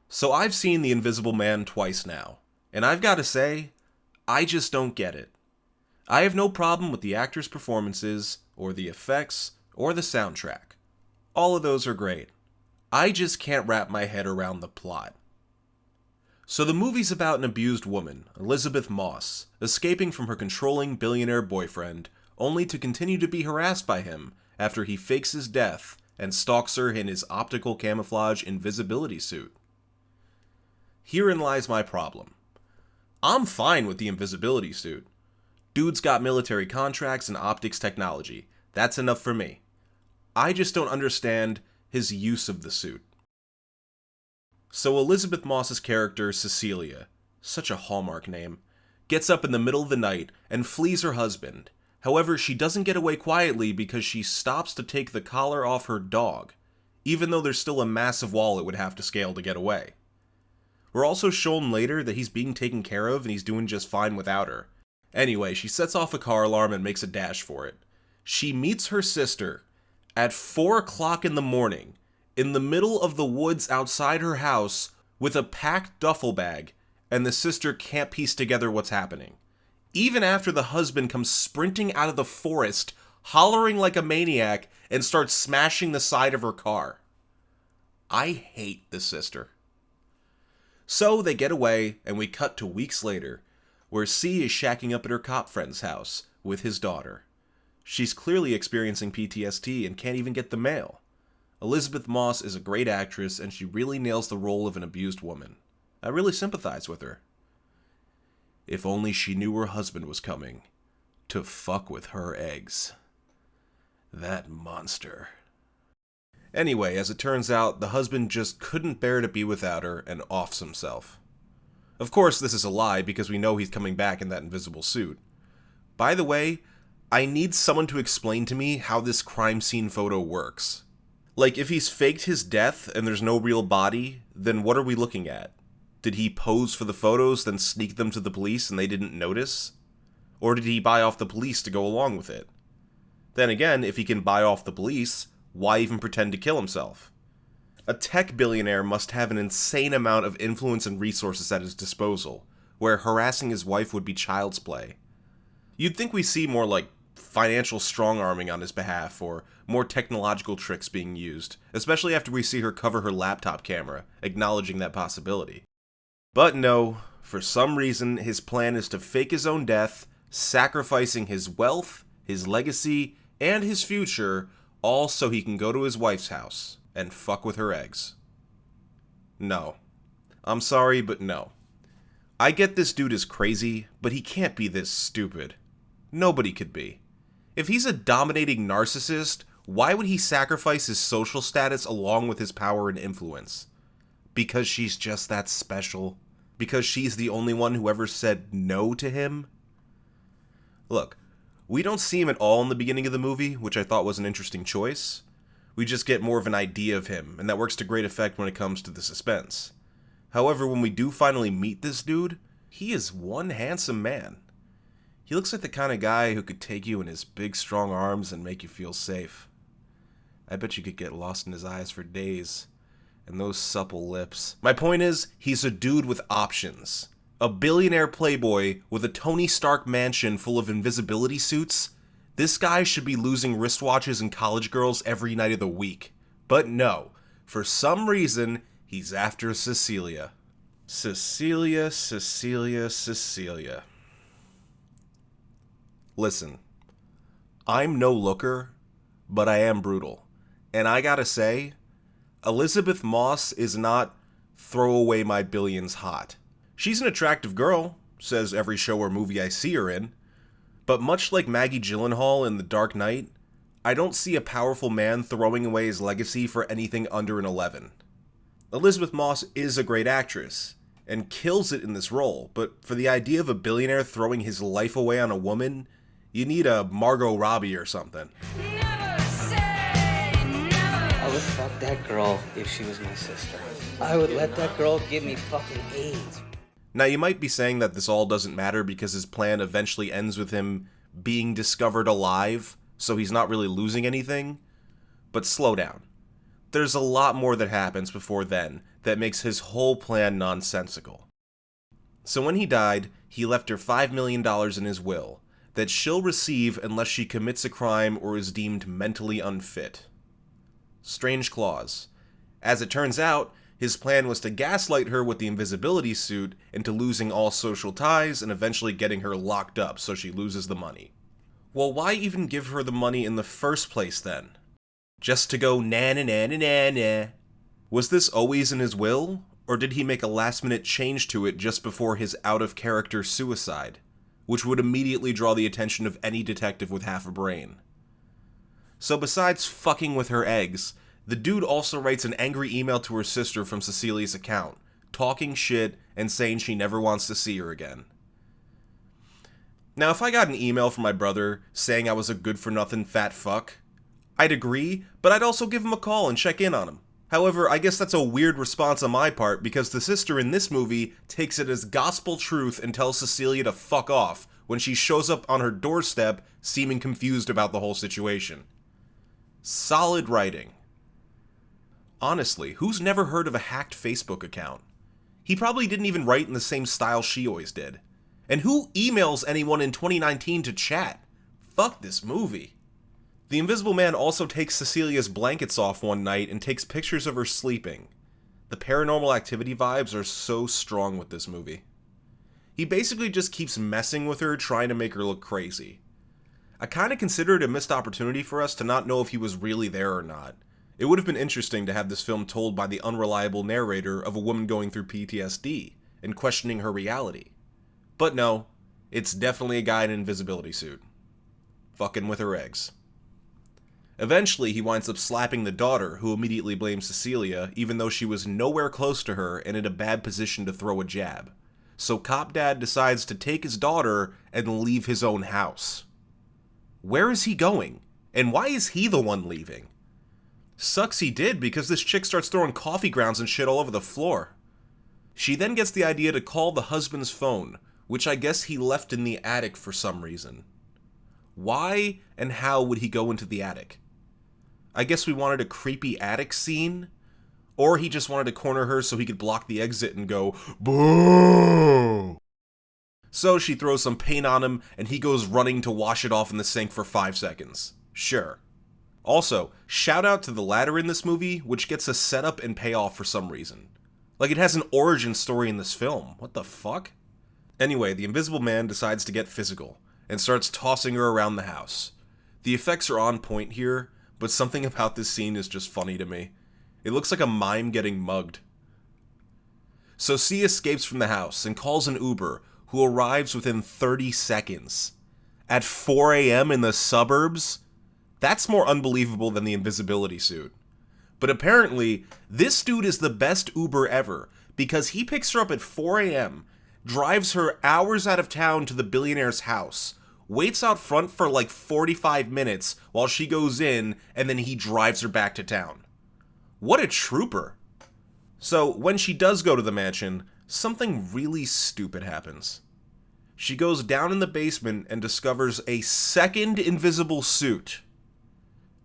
So I've seen The Invisible Man twice now, and I've got to say, I just don't get it. I have no problem with the actors' performances, or the effects, or the soundtrack. All of those are great. I just can't wrap my head around the plot. So the movie's about an abused woman, Elizabeth Moss, escaping from her controlling billionaire boyfriend, only to continue to be harassed by him after he fakes his death and stalks her in his optical camouflage invisibility suit. Herein lies my problem. I'm fine with the invisibility suit. Dude's got military contracts and optics technology. That's enough for me. I just don't understand his use of the suit. So Elizabeth Moss's character, Cecilia, such a Hallmark name, gets up in the middle of the night and flees her husband. However, she doesn't get away quietly because she stops to take the collar off her dog, even though there's still a massive wall it would have to scale to get away. We're also shown later that he's being taken care of and he's doing just fine without her. Anyway, she sets off a car alarm and makes a dash for it. She meets her sister at 4 o'clock in the morning in the middle of the woods outside her house with a packed duffel bag, and the sister can't piece together what's happening. Even after the husband comes sprinting out of the forest, hollering like a maniac, and starts smashing the side of her car. I hate the sister. So they get away, and we cut to weeks later, where C is shacking up at her cop friend's house with his daughter. She's clearly experiencing PTSD and can't even get the mail. Elizabeth Moss is a great actress, and she really nails the role of an abused woman. I really sympathize with her. If only she knew her husband was coming to fuck with her eggs. That monster. Anyway, as it turns out, the husband just couldn't bear to be without her and offs himself. Of course, this is a lie because we know he's coming back in that invisible suit. By the way, I need someone to explain to me how this crime scene photo works. Like, if he's faked his death and there's no real body, then what are we looking at? Did he pose for the photos, then sneak them to the police and they didn't notice? Or did he buy off the police to go along with it? Then again, if he can buy off the police, why even pretend to kill himself? A tech billionaire must have an insane amount of influence and resources at his disposal, where harassing his wife would be child's play. You'd think we see more like financial strong-arming on his behalf, or more technological tricks being used, especially after we see her cover her laptop camera, acknowledging that possibility. But no, for some reason, his plan is to fake his own death, sacrificing his wealth, his legacy, and his future, all so he can go to his wife's house and fuck with her eggs. No. I'm sorry, but no. I get this dude is crazy, but he can't be this stupid. Nobody could be. If he's a dominating narcissist, why would he sacrifice his social status along with his power and influence? Because she's just that special? Because she's the only one who ever said no to him? Look, we don't see him at all in the beginning of the movie, which I thought was an interesting choice. We just get more of an idea of him, and that works to great effect when it comes to the suspense. However, when we do finally meet this dude, he is one handsome man. He looks like the kind of guy who could take you in his big, strong arms and make you feel safe. I bet you could get lost in his eyes for days. And those supple lips. My point is, he's a dude with options. A billionaire playboy with a Tony Stark mansion full of invisibility suits. This guy should be losing wristwatches and college girls every night of the week. But no, for some reason, he's after Cecilia. Cecilia. Listen, I'm no looker, but I am brutal. And I gotta say, Elizabeth Moss is not throw away my billions hot. She's an attractive girl, says every show or movie I see her in. But much like Maggie Gyllenhaal in The Dark Knight, I don't see a powerful man throwing away his legacy for anything under an 11. Elizabeth Moss is a great actress, and kills it in this role, but for the idea of a billionaire throwing his life away on a woman, you need a Margot Robbie or something. Never say never. I would fuck that girl if she was my sister. I would let that girl give me fucking AIDS. Now, you might be saying that this all doesn't matter because his plan eventually ends with him being discovered alive, so he's not really losing anything. But slow down. There's a lot more that happens before then that makes his whole plan nonsensical. So when he died, he left her $5 million in his will that she'll receive unless she commits a crime or is deemed mentally unfit. Strange clause. As it turns out, his plan was to gaslight her with the invisibility suit into losing all social ties and eventually getting her locked up so she loses the money. Well, why even give her the money in the first place then? Just to go na na na na na na. Was this always in his will, or did he make a last-minute change to it just before his out-of-character suicide, which would immediately draw the attention of any detective with half a brain? So besides fucking with her eggs, the dude also writes an angry email to her sister from Cecilia's account, talking shit and saying she never wants to see her again. Now, if I got an email from my brother saying I was a good-for-nothing fat fuck, I'd agree, but I'd also give him a call and check in on him. However, I guess that's a weird response on my part because the sister in this movie takes it as gospel truth and tells Cecilia to fuck off when she shows up on her doorstep seeming confused about the whole situation. Solid writing. Honestly, who's never heard of a hacked Facebook account? He probably didn't even write in the same style she always did. And who emails anyone in 2019 to chat? Fuck this movie. The Invisible Man also takes Cecilia's blankets off one night and takes pictures of her sleeping. The Paranormal Activity vibes are so strong with this movie. He basically just keeps messing with her, trying to make her look crazy. I kinda consider it a missed opportunity for us to not know if he was really there or not. It would have been interesting to have this film told by the unreliable narrator of a woman going through PTSD and questioning her reality. But no, it's definitely a guy in an invisibility suit. Fucking with her eggs. Eventually, he winds up slapping the daughter, who immediately blames Cecilia, even though she was nowhere close to her and in a bad position to throw a jab. So Cop Dad decides to take his daughter and leave his own house. Where is he going? And why is he the one leaving? Sucks he did, because this chick starts throwing coffee grounds and shit all over the floor. She then gets the idea to call the husband's phone, which I guess he left in the attic for some reason. Why and how would he go into the attic? I guess we wanted a creepy attic scene? Or he just wanted to corner her so he could block the exit and go, boo! So she throws some paint on him, and he goes running to wash it off in the sink for 5 seconds. Sure. Also, shout out to the ladder in this movie, which gets a setup and payoff for some reason. Like it has an origin story in this film. What the fuck? Anyway, the Invisible Man decides to get physical, and starts tossing her around the house. The effects are on point here, but something about this scene is just funny to me. It looks like a mime getting mugged. So C escapes from the house and calls an Uber, who arrives within 30 seconds. At 4 a.m. in the suburbs? That's more unbelievable than the invisibility suit. But apparently, this dude is the best Uber ever, because he picks her up at 4 a.m., drives her hours out of town to the billionaire's house, waits out front for like 45 minutes while she goes in, and then he drives her back to town. What a trooper. So, when she does go to the mansion, something really stupid happens. She goes down in the basement and discovers a second invisible suit.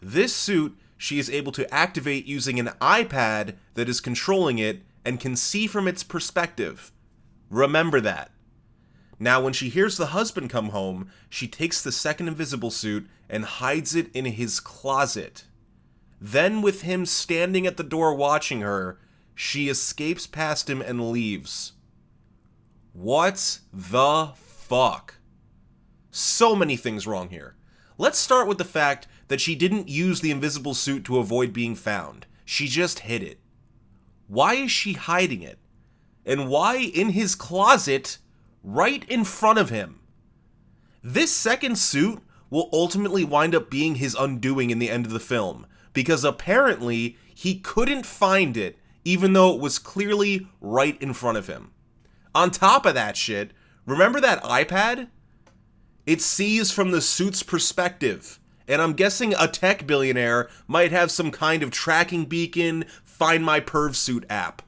This suit she is able to activate using an iPad that is controlling it and can see from its perspective. Remember that. Now, when she hears the husband come home, she takes the second invisible suit and hides it in his closet. Then, with him standing at the door watching her, she escapes past him and leaves. What the fuck? So many things wrong here. Let's start with the fact that she didn't use the invisible suit to avoid being found. She just hid it. Why is she hiding it? And why in his closet, right in front of him? This second suit will ultimately wind up being his undoing in the end of the film, because apparently he couldn't find it even though it was clearly right in front of him. On top of that shit, remember that iPad? It sees from the suit's perspective, and I'm guessing a tech billionaire might have some kind of tracking beacon, Find My Perv Suit app.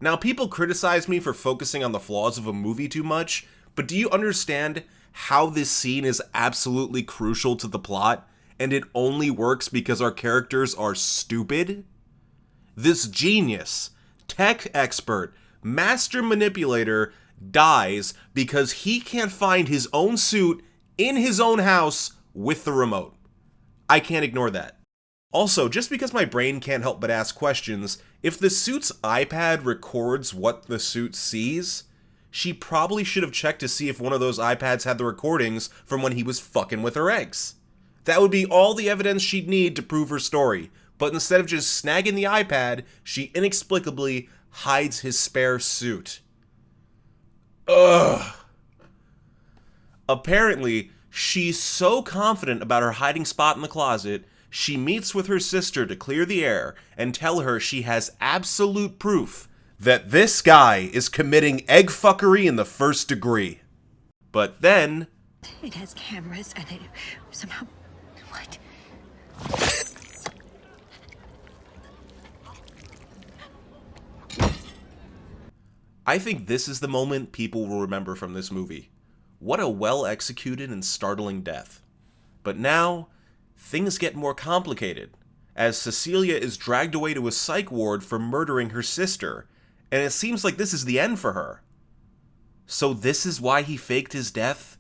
Now, people criticize me for focusing on the flaws of a movie too much, but do you understand how this scene is absolutely crucial to the plot, and it only works because our characters are stupid? This genius tech expert, master manipulator, dies because he can't find his own suit in his own house with the remote. I can't ignore that. Also, just because my brain can't help but ask questions, if the suit's iPad records what the suit sees, she probably should have checked to see if one of those iPads had the recordings from when he was fucking with her eggs. That would be all the evidence she'd need to prove her story, but instead of just snagging the iPad, she inexplicably hides his spare suit. Ugh. Apparently, she's so confident about her hiding spot in the closet, she meets with her sister to clear the air and tell her she has absolute proof that this guy is committing egg fuckery in the first degree. But then... It has cameras and it somehow... What? I think this is the moment people will remember from this movie. What a well-executed and startling death. But now, things get more complicated, as Cecilia is dragged away to a psych ward for murdering her sister, and it seems like this is the end for her. So this is why he faked his death?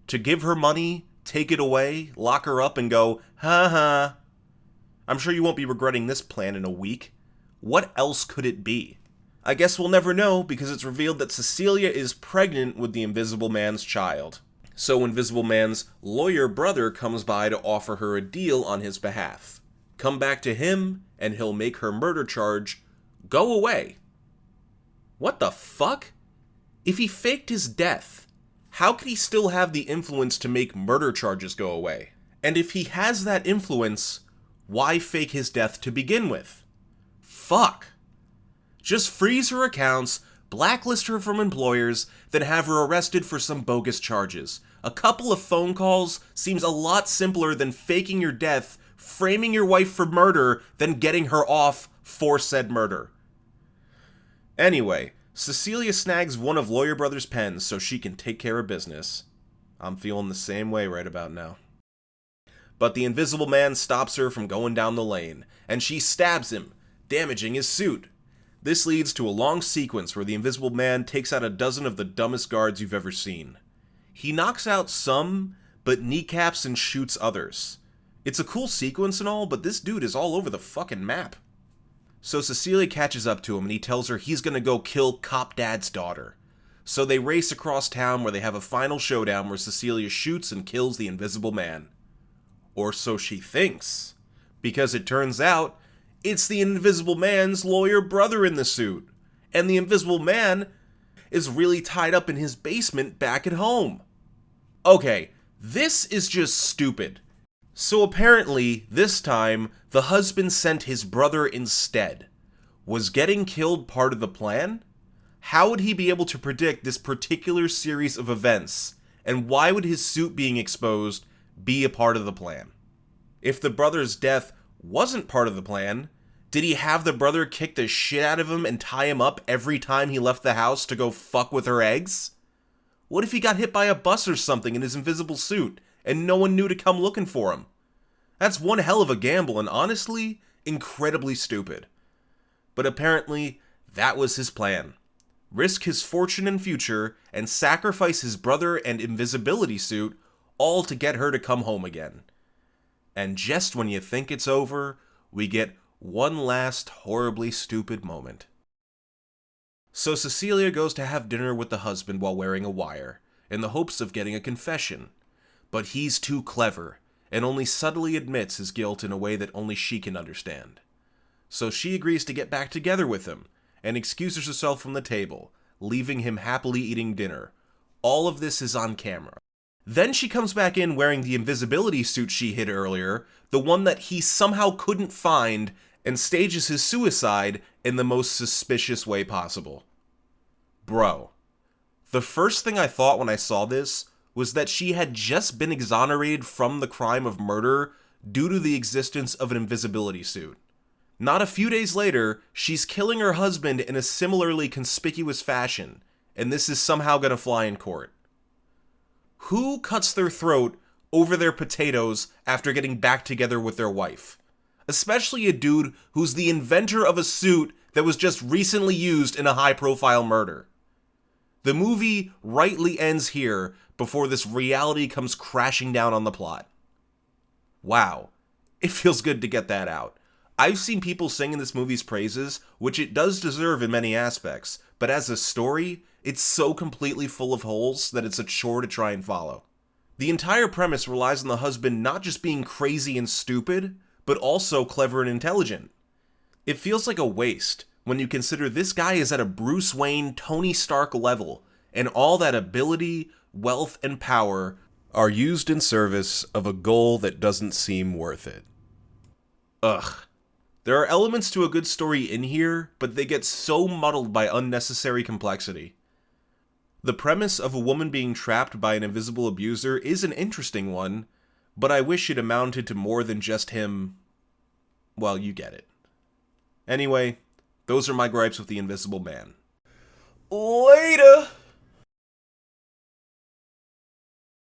To give her money, take it away, lock her up, and go, ha ha. I'm sure you won't be regretting this plan in a week. What else could it be? I guess we'll never know, because it's revealed that Cecilia is pregnant with the Invisible Man's child. So Invisible Man's lawyer brother comes by to offer her a deal on his behalf. Come back to him, and he'll make her murder charge go away. What the fuck? If he faked his death, how could he still have the influence to make murder charges go away? And if he has that influence, why fake his death to begin with? Fuck. Just freeze her accounts, blacklist her from employers, then have her arrested for some bogus charges. A couple of phone calls seems a lot simpler than faking your death, framing your wife for murder, then getting her off for said murder. Anyway, Cecilia snags one of Lawyer Brother's pens so she can take care of business. I'm feeling the same way right about now. But the Invisible Man stops her from going down the lane, and she stabs him, damaging his suit. This leads to a long sequence where the Invisible Man takes out a dozen of the dumbest guards you've ever seen. He knocks out some, but kneecaps and shoots others. It's a cool sequence and all, but this dude is all over the fucking map. So Cecilia catches up to him and he tells her he's gonna go kill Cop Dad's daughter. So they race across town where they have a final showdown where Cecilia shoots and kills the Invisible Man. Or so she thinks. Because it turns out, it's the Invisible Man's lawyer brother in the suit. And the Invisible Man is really tied up in his basement back at home. Okay, this is just stupid. So apparently, this time, the husband sent his brother instead. Was getting killed part of the plan? How would he be able to predict this particular series of events? And why would his suit being exposed be a part of the plan? If the brother's death wasn't part of the plan, did he have the brother kick the shit out of him and tie him up every time he left the house to go fuck with her eggs? What if he got hit by a bus or something in his invisible suit, and no one knew to come looking for him? That's one hell of a gamble, and honestly, incredibly stupid. But apparently, that was his plan. Risk his fortune and future, and sacrifice his brother and invisibility suit, all to get her to come home again. And just when you think it's over, we get one last horribly stupid moment. So Cecilia goes to have dinner with the husband while wearing a wire, in the hopes of getting a confession. But he's too clever, and only subtly admits his guilt in a way that only she can understand. So she agrees to get back together with him, and excuses herself from the table, leaving him happily eating dinner. All of this is on camera. Then she comes back in wearing the invisibility suit she hid earlier, the one that he somehow couldn't find, and stages his suicide in the most suspicious way possible. Bro, the first thing I thought when I saw this was that she had just been exonerated from the crime of murder due to the existence of an invisibility suit. Not a few days later, she's killing her husband in a similarly conspicuous fashion, and this is somehow gonna fly in court. Who cuts their throat over their potatoes after getting back together with their wife? Especially a dude who's the inventor of a suit that was just recently used in a high-profile murder. The movie rightly ends here before this reality comes crashing down on the plot. Wow. It feels good to get that out. I've seen people sing in this movie's praises, which it does deserve in many aspects, but as a story, it's so completely full of holes that it's a chore to try and follow. The entire premise relies on the husband not just being crazy and stupid, but also clever and intelligent. It feels like a waste when you consider this guy is at a Bruce Wayne, Tony Stark level, and all that ability, wealth, and power are used in service of a goal that doesn't seem worth it. Ugh. There are elements to a good story in here, but they get so muddled by unnecessary complexity. The premise of a woman being trapped by an invisible abuser is an interesting one, but I wish it amounted to more than just him. Well, you get it. Anyway, those are my gripes with The Invisible Man. Later!